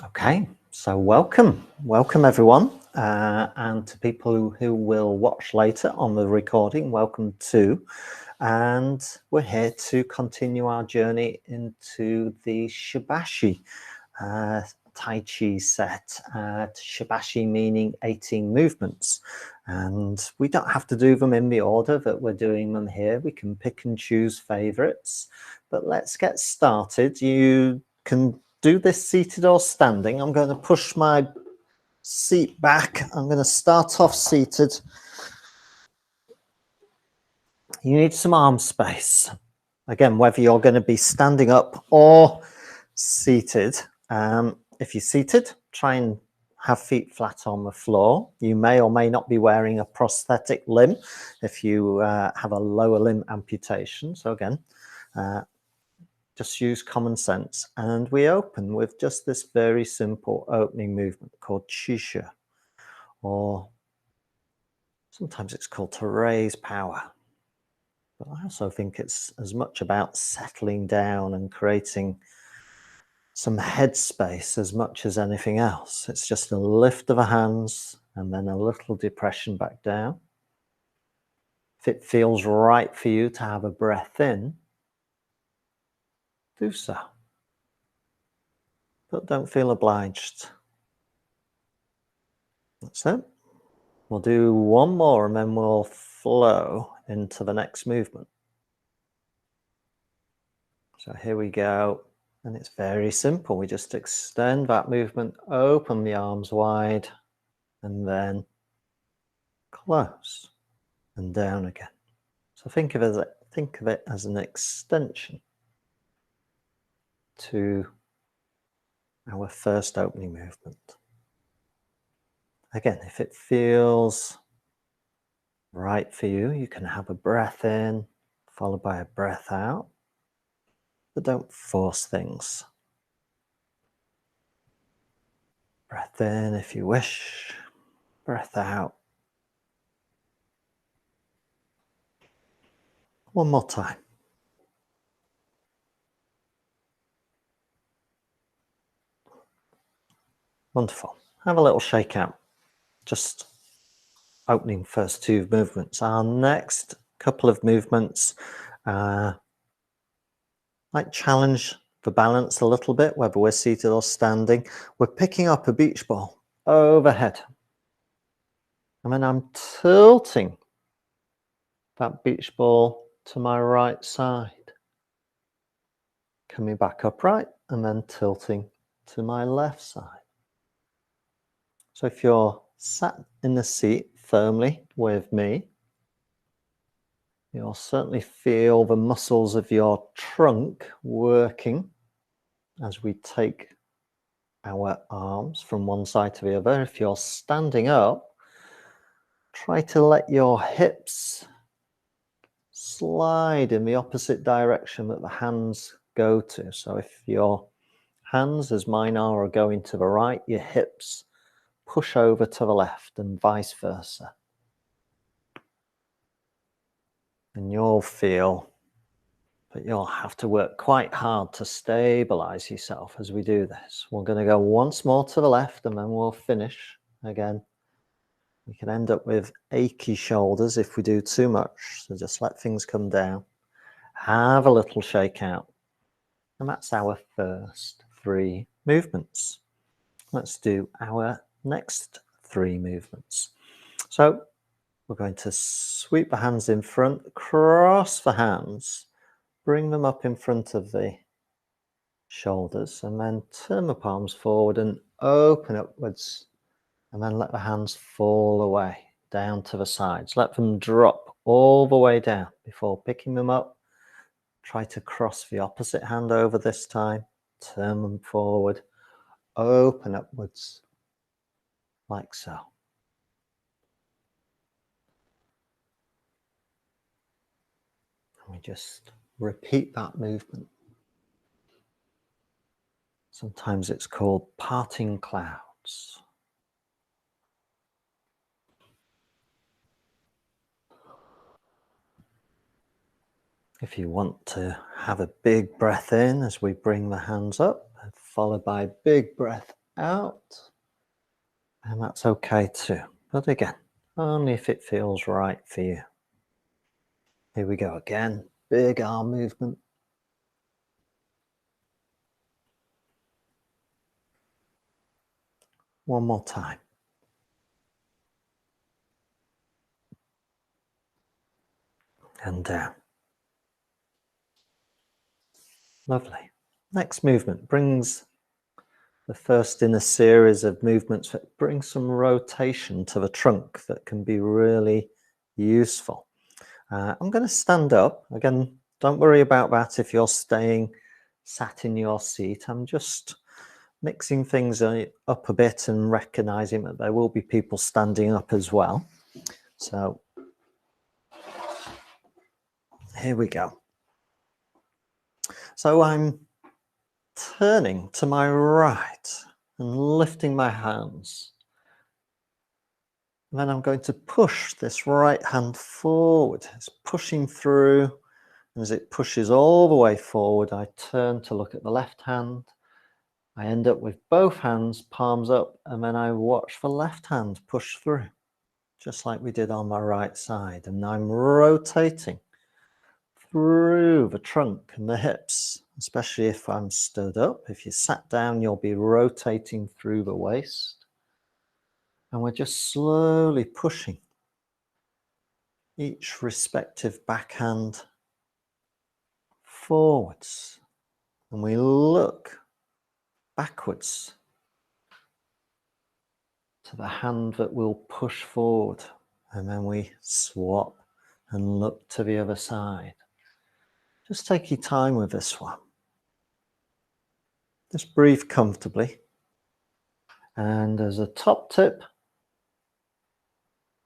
Okay, so welcome everyone, and to people who will watch later on the recording, welcome too. And we're here to continue our journey into the Shibashi Tai Chi set. Shibashi meaning 18 movements, and we don't have to do them in the order that we're doing them here. We can pick and choose favorites, but let's get started. You can do this seated or standing. I'm going to push my seat back. I'm going to start off seated. You need some arm space. Again, whether you're going to be standing up or seated. If you're seated, try and have feet flat on the floor. You may or may not be wearing a prosthetic limb if you have a lower limb amputation. So again, just use common sense. And we open with just this very simple opening movement called Qisha, or sometimes it's called to raise power. But I also think it's as much about settling down and creating some headspace as much as anything else. It's just a lift of the hands and then a little depression back down. If it feels right for you to have a breath in, do so. But don't feel obliged. That's it. We'll do one more and then we'll flow into the next movement. So here we go. And it's very simple. We just extend that movement, open the arms wide, and then close and down again. So think of it as an extension to our first opening movement. Again, if it feels right for you, you can have a breath in, followed by a breath out, but don't force things. Breath in if you wish, breath out. One more time. Wonderful. Have a little shake out. Just opening first two movements. Our next couple of movements might challenge the balance a little bit, whether we're seated or standing. We're picking up a beach ball overhead. And then I'm tilting that beach ball to my right side. Coming back upright and then tilting to my left side. So if you're sat in the seat firmly with me, you'll certainly feel the muscles of your trunk working as we take our arms from one side to the other. If you're standing up, try to let your hips slide in the opposite direction that the hands go to. So if your hands, as mine are going to the right, your hips push over to the left and vice versa. And you'll feel that you'll have to work quite hard to stabilize yourself as we do this. We're going to go once more to the left and then we'll finish again. We can end up with achy shoulders if we do too much. So just let things come down. Have a little shake out. And that's our first three movements. Let's do our next three movements. So we're going to sweep the hands in front, cross the hands, bring them up in front of the shoulders, and then turn the palms forward and open upwards, and then let the hands fall away down to the sides. Let them drop all the way down before picking them up. Try to cross the opposite hand over this time, turn them forward, open upwards, like so. And we just repeat that movement. Sometimes it's called parting clouds. If you want to have a big breath in as we bring the hands up, followed by a big breath out. And that's okay too. But again, only if it feels right for you. Here we go again. Big arm movement. One more time. And down. Lovely. Next movement brings the first in a series of movements that bring some rotation to the trunk that can be really useful. I'm going to stand up. Again, don't worry about that if you're staying sat in your seat. I'm just mixing things up a bit and recognizing that there will be people standing up as well. So here we go. So I'm turning to my right and lifting my hands. And then I'm going to push this right hand forward. It's pushing through. And as it pushes all the way forward, I turn to look at the left hand. I end up with both hands, palms up, and then I watch the left hand push through, just like we did on my right side. And I'm rotating through the trunk and the hips, especially if I'm stood up. If you sat down, you'll be rotating through the waist. And we're just slowly pushing each respective backhand forwards. And we look backwards to the hand that will push forward. And then we swap and look to the other side. Just take your time with this one. Just breathe comfortably. And as a top tip,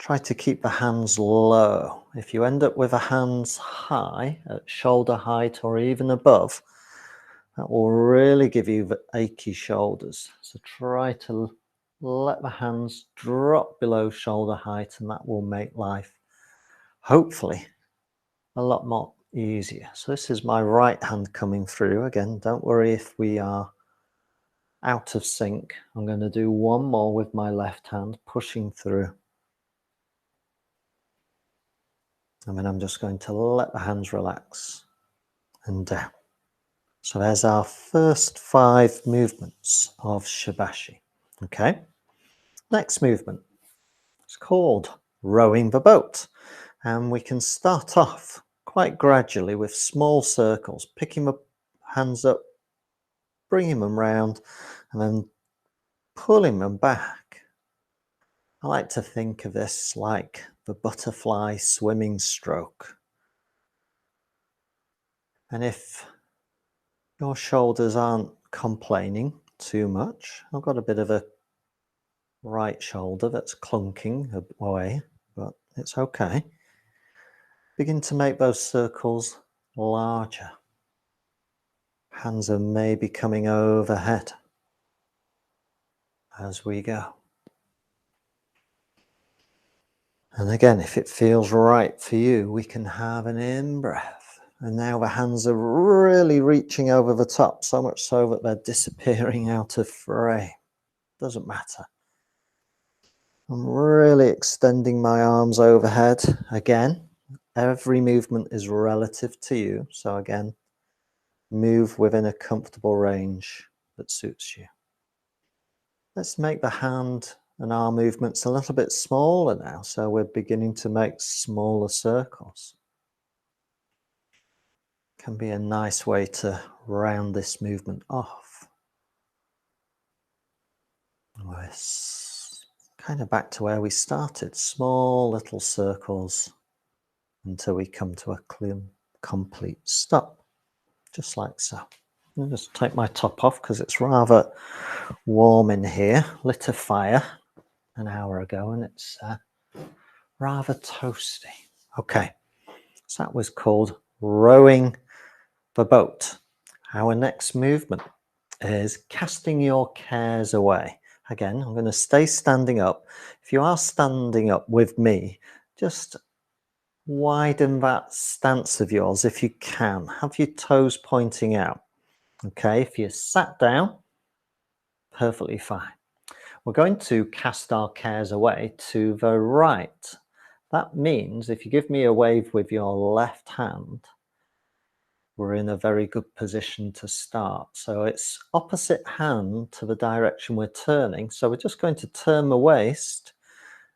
try to keep the hands low. If you end up with the hands high, at shoulder height or even above, that will really give you the achy shoulders. So try to let the hands drop below shoulder height, and that will make life, hopefully, a lot more easier. So this is my right hand coming through. Again, don't worry if we are out of sync. I'm going to do one more with my left hand, pushing through. And then I'm just going to let the hands relax and down. So there's our first 5 movements of Shibashi. Okay. Next movement is called rowing the boat. And we can start off quite gradually with small circles, picking the hands up, bringing them round, and then pulling them back. I like to think of this like the butterfly swimming stroke. And if your shoulders aren't complaining too much, I've got a bit of a right shoulder that's clunking away, but it's okay. Begin to make those circles larger. Hands are maybe coming overhead as we go. And again, if it feels right for you, we can have an in-breath. And now the hands are really reaching over the top, so much so that they're disappearing out of frame. Doesn't matter. I'm really extending my arms overhead. Again, every movement is relative to you. So again, move within a comfortable range that suits you. Let's make the hand and arm movements a little bit smaller now. So we're beginning to make smaller circles. Can be a nice way to round this movement off. We're kind of back to where we started, small little circles until we come to a clean, complete stop, just like so. I'll just take my top off because it's rather warm in here. Lit a fire an hour ago and it's rather toasty. Okay, so that was called rowing the boat. Our next movement is casting your cares away. Again, I'm going to stay standing up. If you are standing up with me, just widen that stance of yours if you can. Have your toes pointing out. Okay, if you sat down, perfectly fine. We're going to cast our cares away to the right. That means if you give me a wave with your left hand, we're in a very good position to start. So it's opposite hand to the direction we're turning. So we're just going to turn the waist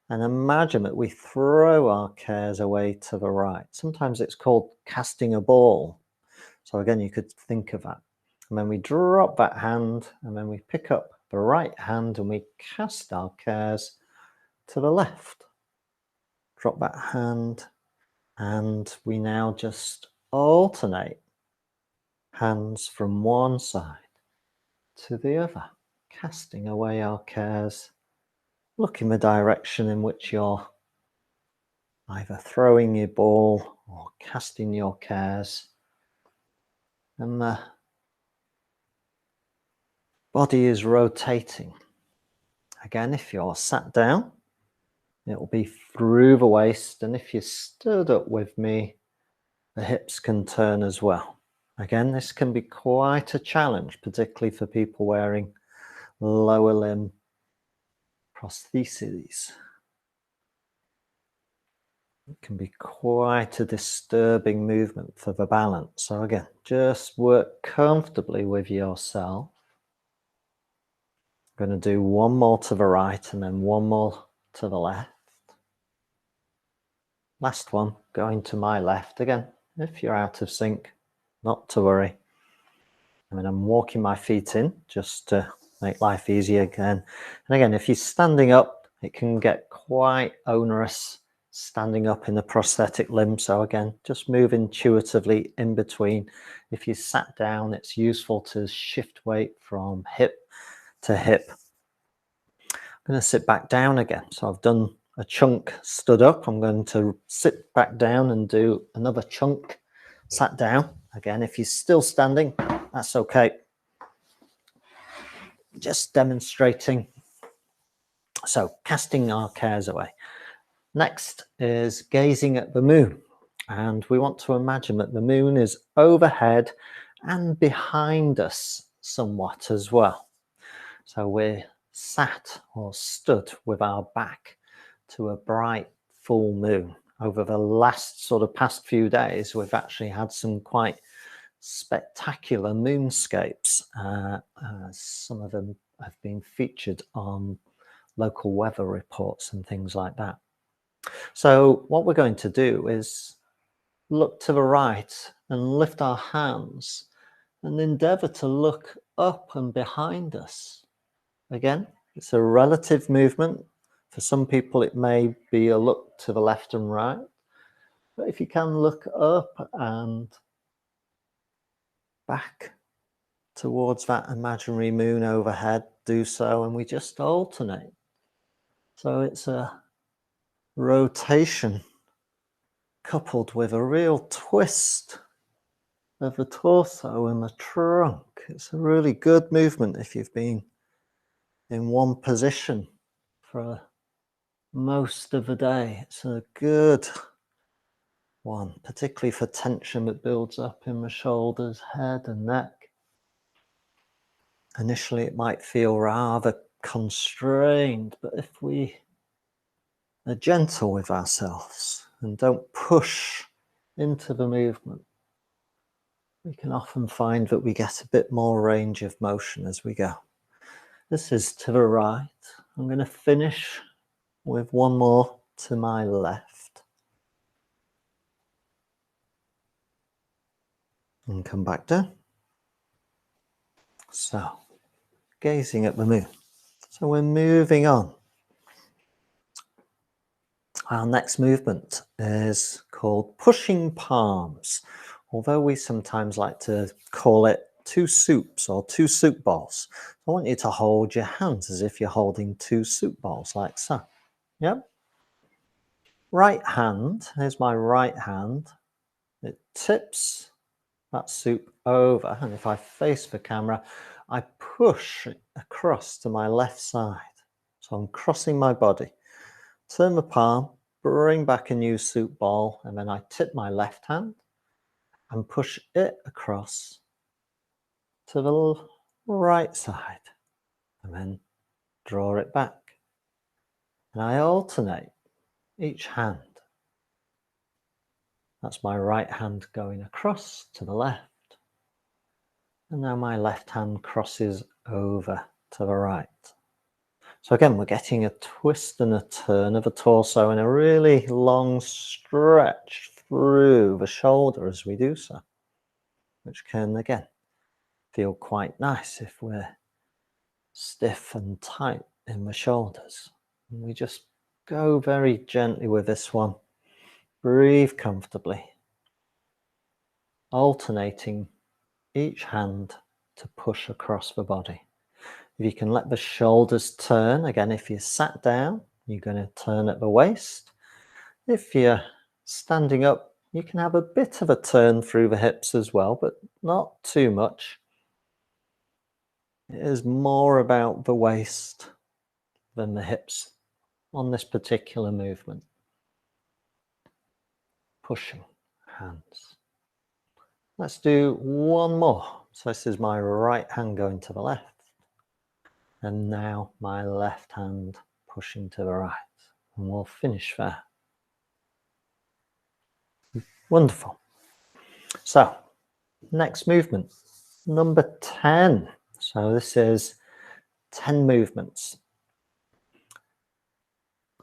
and imagine that we throw our cares away to the right. Sometimes it's called casting a ball. So again, you could think of that. And then we drop that hand and then we pick up the right hand and we cast our cares to the left. Drop that hand and we now just alternate hands from one side to the other, casting away our cares. Look in the direction in which you're either throwing your ball or casting your cares. And the body is rotating. Again, if you're sat down, it will be through the waist. And if you stood up with me, the hips can turn as well. Again, this can be quite a challenge, particularly for people wearing lower limb prostheses. It can be quite a disturbing movement for the balance. So again, just work comfortably with yourself. I'm going to do one more to the right and then one more to the left. Last one, going to my left again. If you're out of sync, not to worry. I mean, I'm walking my feet in just to make life easier again. And again, if you're standing up, it can get quite onerous standing up in the prosthetic limb. So again, just move intuitively in between. If you sat down, it's useful to shift weight from hip to hip. I'm going to sit back down again. So I've done a chunk stood up. I'm going to sit back down and do another chunk sat down. Again, if you're still standing, that's okay. Just demonstrating. So casting our cares away. Next is gazing at the moon. And we want to imagine that the moon is overhead and behind us somewhat as well. So we're sat or stood with our back to a bright full moon. Over the last past few days, we've actually had some quite spectacular moonscapes. Some of them have been featured on local weather reports and things like that. So what we're going to do is look to the right and lift our hands and endeavor to look up and behind us. Again, it's a relative movement. For some people, it may be a look to the left and right. But if you can look up and back towards that imaginary moon overhead, do so, and we just alternate. So it's a rotation coupled with a real twist of the torso and the trunk. It's a really good movement if you've been in one position for most of the day. It's a good one, particularly for tension that builds up in the shoulders, head and neck. Initially, it might feel rather constrained, but if we are gentle with ourselves and don't push into the movement, we can often find that we get a bit more range of motion as we go. This is to the right. I'm going to finish with one more to my left. And come back down. So, gazing at the moon. So we're moving on. Our next movement is called pushing palms, although we sometimes like to call it two soups or two soup balls. I want you to hold your hands as if you're holding two soup balls like so. Yep. Right hand, here's my right hand. It tips that soup over, and if I face the camera, I push it across to my left side. So I'm crossing my body. Turn the palm, bring back a new soup ball, and then I tip my left hand and push it across to the right side. and then draw it back. And I alternate each hand. That's my right hand going across to the left. And now my left hand crosses over to the right. So again, we're getting a twist and a turn of the torso and a really long stretch through the shoulder as we do so, which can again feel quite nice if we're stiff and tight in the shoulders. And we just go very gently with this one. Breathe comfortably, alternating each hand to push across the body. If you can let the shoulders turn, again, if you're sat down, you're going to turn at the waist. If you're standing up, you can have a bit of a turn through the hips as well, but not too much. It is more about the waist than the hips on this particular movement. Pushing hands. Let's do one more. So this is my right hand going to the left. And now my left hand pushing to the right. And we'll finish there. Wonderful. So, next movement, number 10. So this is 10 movements.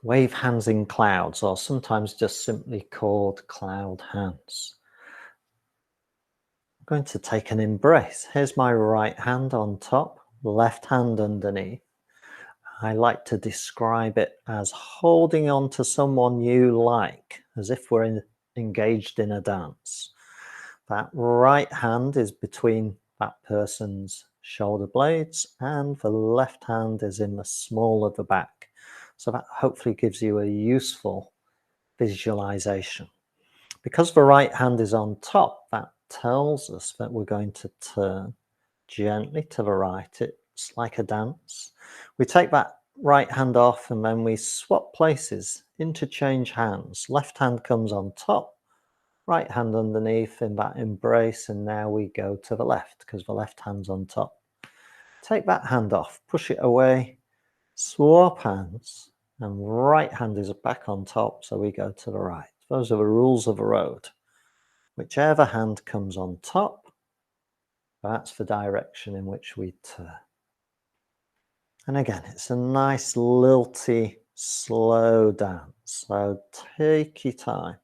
Wave hands in clouds, or sometimes just simply called cloud hands. I'm going to take an embrace. Here's my right hand on top, left hand underneath. I like to describe it as holding on to someone you like, as if we're engaged in a dance. That right hand is between that person's shoulder blades, and the left hand is in the small of the back. So that hopefully gives you a useful visualization. Because the right hand is on top, that tells us that we're going to turn gently to the right. It's like a dance. We take that right hand off and then we swap places, interchange hands. Left hand comes on top, right hand underneath in that embrace, and now we go to the left because the left hand's on top. Take that hand off, push it away, swap hands, and right hand is back on top, so we go to the right. Those are the rules of the road. Whichever hand comes on top, that's the direction in which we turn. And again, it's a nice lilty, slow dance. So take your time.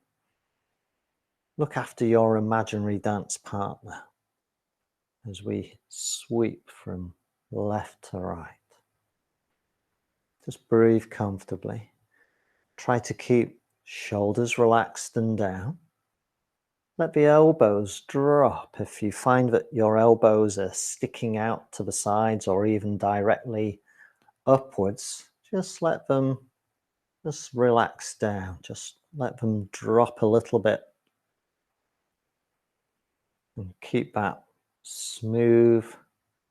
Look after your imaginary dance partner as we sweep from left to right. Just breathe comfortably. Try to keep shoulders relaxed and down. Let the elbows drop. If you find that your elbows are sticking out to the sides or even directly upwards, just let them just relax down. Just let them drop a little bit. And keep that smooth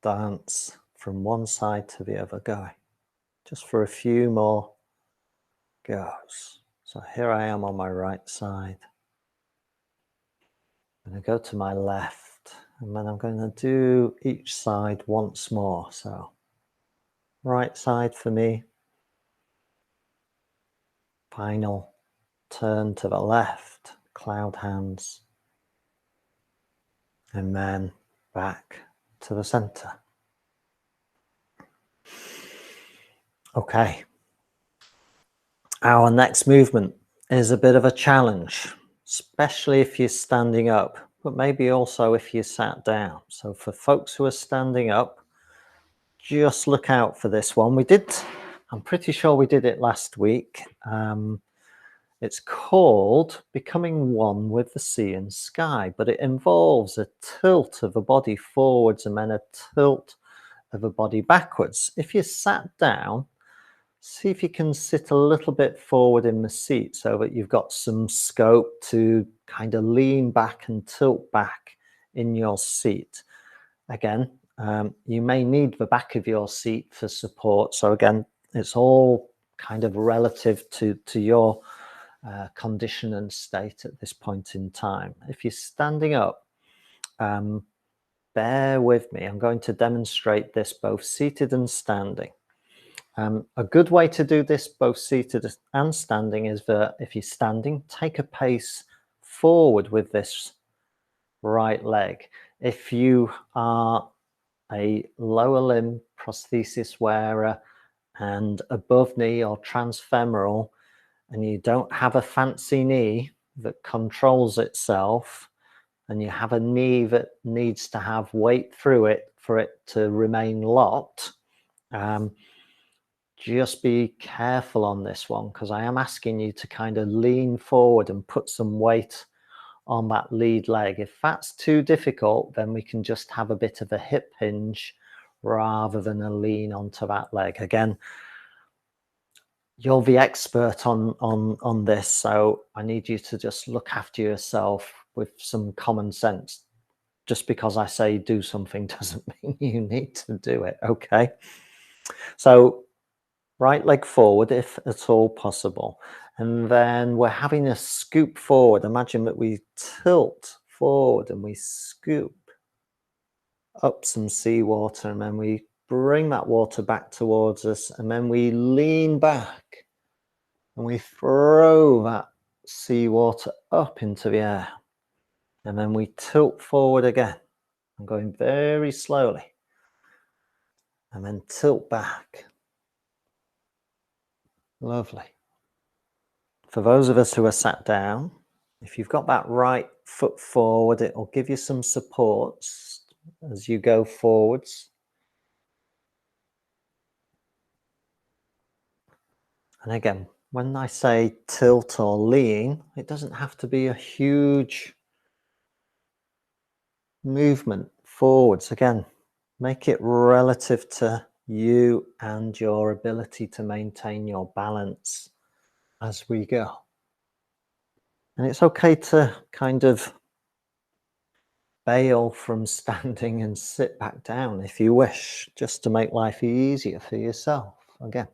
dance from one side to the other going. Just for a few more goes. So here I am on my right side. I'm going to go to my left, and then I'm going to do each side once more. So right side for me. Final turn to the left, cloud hands. And then back to the center. Okay. Our next movement is a bit of a challenge, especially if you're standing up, but maybe also if you sat down. So for folks who are standing up, just look out for this one. I'm pretty sure we did it last week. It's called Becoming One with the Sea and Sky, but it involves a tilt of the body forwards and then a tilt of the body backwards. If you sat down, see if you can sit a little bit forward in the seat so that you've got some scope to kind of lean back and tilt back in your seat. Again, you may need the back of your seat for support. So again, it's all kind of relative to your condition and state at this point in time. If you're standing up, bear with me. I'm going to demonstrate this both seated and standing. A good way to do this both seated and standing is that if you're standing, take a pace forward with this right leg. If you are a lower limb prosthesis wearer and above knee or transfemoral, and you don't have a fancy knee that controls itself, and you have a knee that needs to have weight through it for it to remain locked, just be careful on this one, because I am asking you to kind of lean forward and put some weight on that lead leg. If that's too difficult, then we can just have a bit of a hip hinge rather than a lean onto that leg. Again, you're the expert on this, so I need you to just look after yourself with some common sense. Just because I say do something doesn't mean you need to do it, okay? So right leg forward if at all possible, and then we're having a scoop forward. Imagine that we tilt forward and we scoop up some seawater, and then we bring that water back towards us, and then we lean back and we throw that seawater up into the air, and then we tilt forward again. I'm going very slowly, and then tilt back. Lovely. For those of us who are sat down, if you've got that right foot forward, it will give you some supports as you go forwards. And again, when I say tilt or lean, it doesn't have to be a huge movement forwards. Again, make it relative to you and your ability to maintain your balance as we go. And it's okay to kind of bail from standing and sit back down if you wish, just to make life easier for yourself. Again,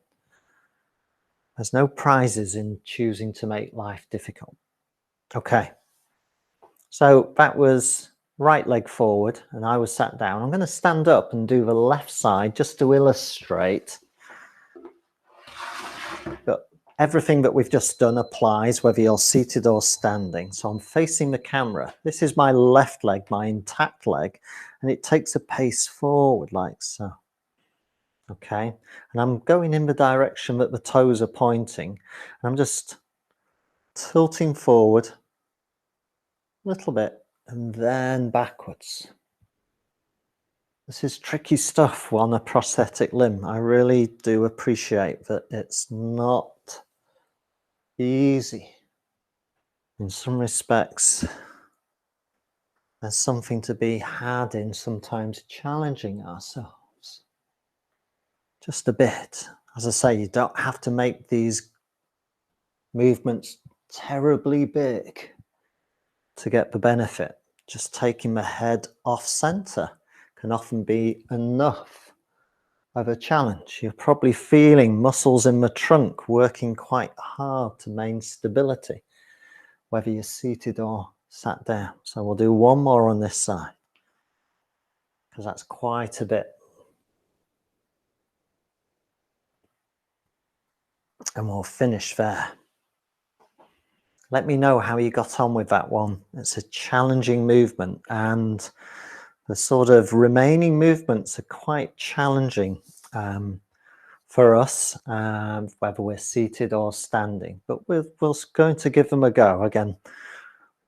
there's no prizes in choosing to make life difficult. Okay, so that was right leg forward and I was sat down. I'm going to stand up and do the left side just to illustrate that everything that we've just done applies whether you're seated or standing. So I'm facing the camera. This is my left leg, my intact leg, and it takes a pace forward like so. Okay, and I'm going in the direction that the toes are pointing. I'm just tilting forward a little bit and then backwards. This is tricky stuff on a prosthetic limb. I really do appreciate that it's not easy. In some respects, there's something to be had in sometimes challenging ourselves. Just a bit. As I say, you don't have to make these movements terribly big to get the benefit. Just taking the head off center can often be enough of a challenge. You're probably feeling muscles in the trunk working quite hard to maintain stability, whether you're seated or sat down. So we'll do one more on this side, because that's quite a bit. And we'll finish there. Let me know how you got on with that one. It's a challenging movement, and the sort of remaining movements are quite challenging for us, whether we're seated or standing. But we're going to give them a go. Again,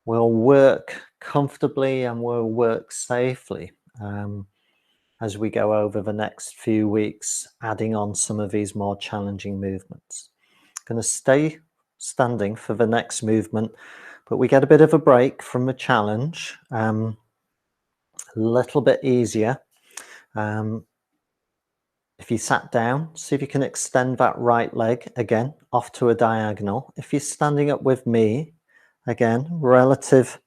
we'll work comfortably and we'll work safely as we go over the next few weeks, adding on some of these more challenging movements. I'm going to stay standing for the next movement, but we get a bit of a break from the challenge, a little bit easier. If you sat down, see if you can extend that right leg again off to a diagonal. If you're standing up with me, again, relative,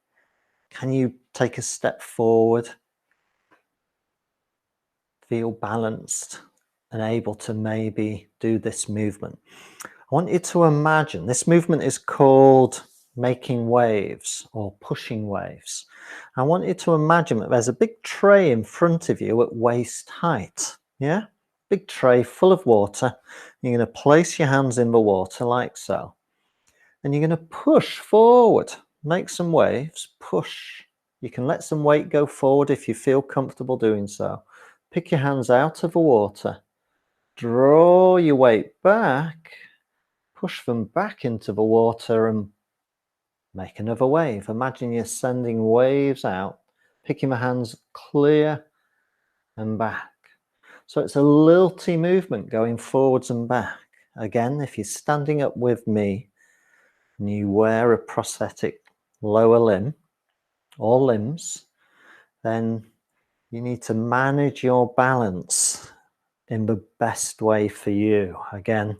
can you take a step forward, feel balanced and able to maybe do this movement? I want you to imagine, this movement is called making waves or pushing waves. I want you to imagine that there's a big tray in front of you at waist height. Yeah? Big tray full of water. You're going to place your hands in the water like so. And you're going to push forward. Make some waves. Push. You can let some weight go forward if you feel comfortable doing so. Pick your hands out of the water. Draw your weight back. Push them back into the water and make another wave. Imagine you're sending waves out, picking the hands clear and back. So it's a lilty movement going forwards and back. Again, if you're standing up with me and you wear a prosthetic lower limb or limbs, then you need to manage your balance in the best way for you. Again,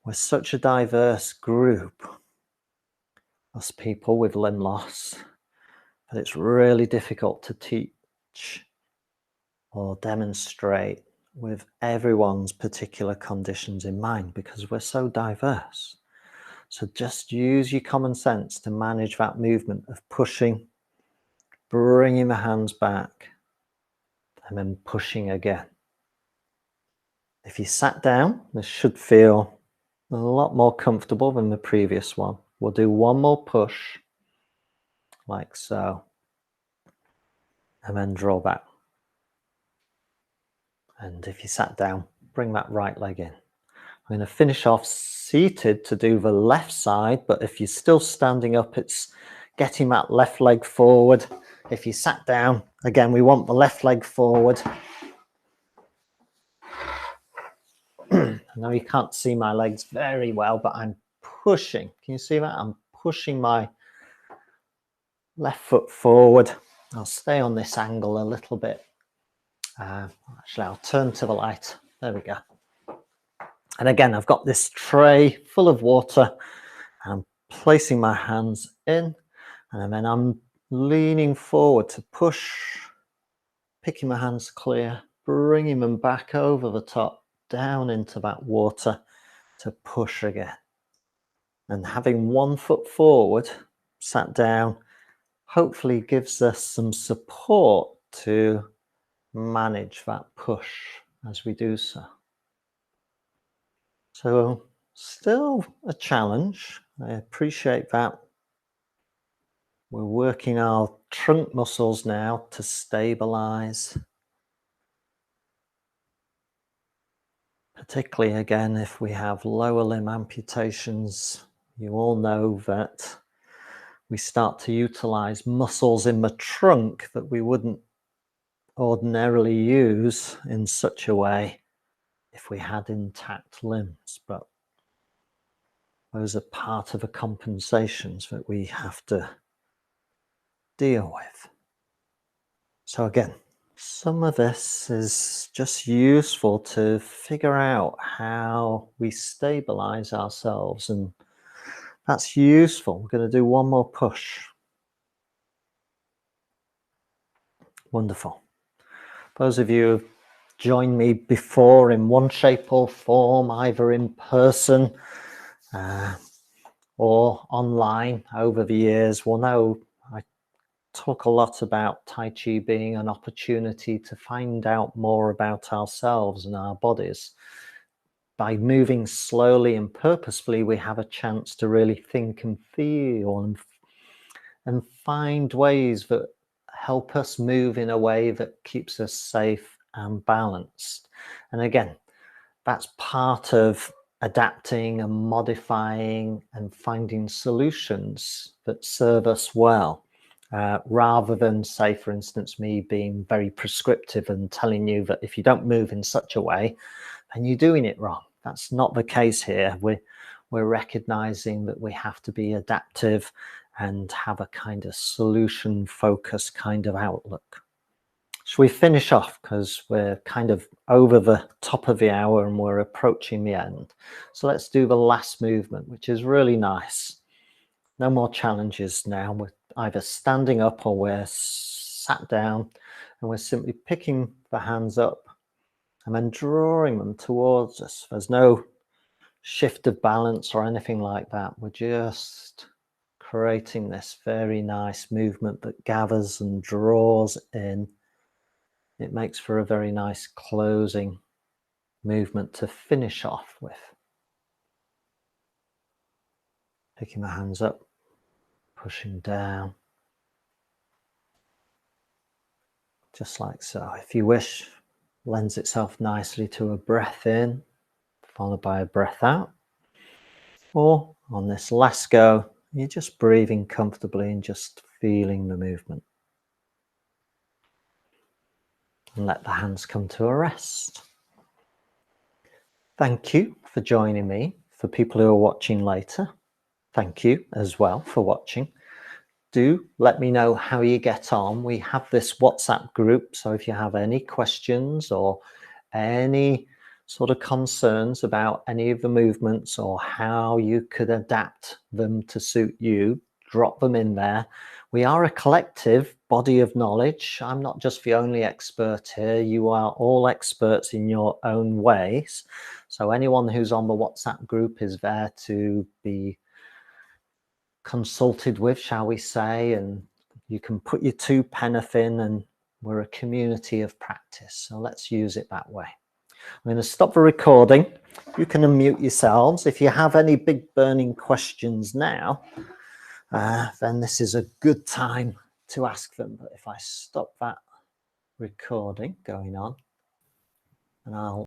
we're such a diverse group, us people with limb loss, that it's really difficult to teach or demonstrate with everyone's particular conditions in mind because we're so diverse. So just use your common sense to manage that movement of pushing, bringing the hands back, and then pushing again. If you sat down, this should feel a lot more comfortable than the previous one. We'll do one more push, like so, and then draw back. And if you sat down, bring that right leg in. I'm going to finish off seated to do the left side, but if you're still standing up, it's getting that left leg forward. If you sat down, again, we want the left leg forward. I know you can't see my legs very well, but I'm pushing. Can you see that? I'm pushing my left foot forward. I'll stay on this angle a little bit. Actually, I'll turn to the light. There we go. And again, I've got this tray full of water. I'm placing my hands in, and then I'm leaning forward to push, picking my hands clear, bringing them back over the top, down into that water to push again. And having one foot forward, sat down, hopefully gives us some support to manage that push as we do so. So still a challenge. I appreciate that. We're working our trunk muscles now to stabilize. Particularly again, if we have lower limb amputations, you all know that we start to utilize muscles in the trunk that we wouldn't ordinarily use in such a way if we had intact limbs, but those are part of the compensations that we have to deal with. So again, some of this is just useful to figure out how we stabilize ourselves, and that's useful. We're going to do one more push. Wonderful. Those of you who've joined me before in one shape or form, either in person or online over the years, will know I talk a lot about Tai Chi being an opportunity to find out more about ourselves and our bodies. By moving slowly and purposefully, we have a chance to really think and feel and find ways that help us move in a way that keeps us safe and balanced. And again, that's part of adapting and modifying and finding solutions that serve us well, rather than, say, for instance, me being very prescriptive and telling you that if you don't move in such a way, then you're doing it wrong. That's not the case here. We're recognizing that we have to be adaptive and have a kind of solution-focused kind of outlook. Shall we finish off, because we're kind of over the top of the hour and we're approaching the end. So let's do the last movement, which is really nice. No more challenges now. We're either standing up or we're sat down, and we're simply picking the hands up and then drawing them towards us. There's no shift of balance or anything like that. We're just creating this very nice movement that gathers and draws in. It makes for a very nice closing movement to finish off with. Picking the hands up, pushing down. Just like so. If you wish, lends itself nicely to a breath in, followed by a breath out. Or on this last go, you're just breathing comfortably and just feeling the movement. And let the hands come to a rest. Thank you for joining me. For people who are watching later, thank you as well for watching. Do let me know how you get on. We have this WhatsApp group, so if you have any questions or any sort of concerns about any of the movements or how you could adapt them to suit you, drop them in there. We are a collective body of knowledge. I'm not just the only expert here. You are all experts in your own ways. So anyone who's on the WhatsApp group is there to be consulted with, shall we say, and you can put your 2 pence in, and we're a community of practice. So let's use it that way. I'm going to stop the recording. You can unmute yourselves. If you have any big burning questions now, then this is a good time to ask them. But if I stop that recording going on, and I'll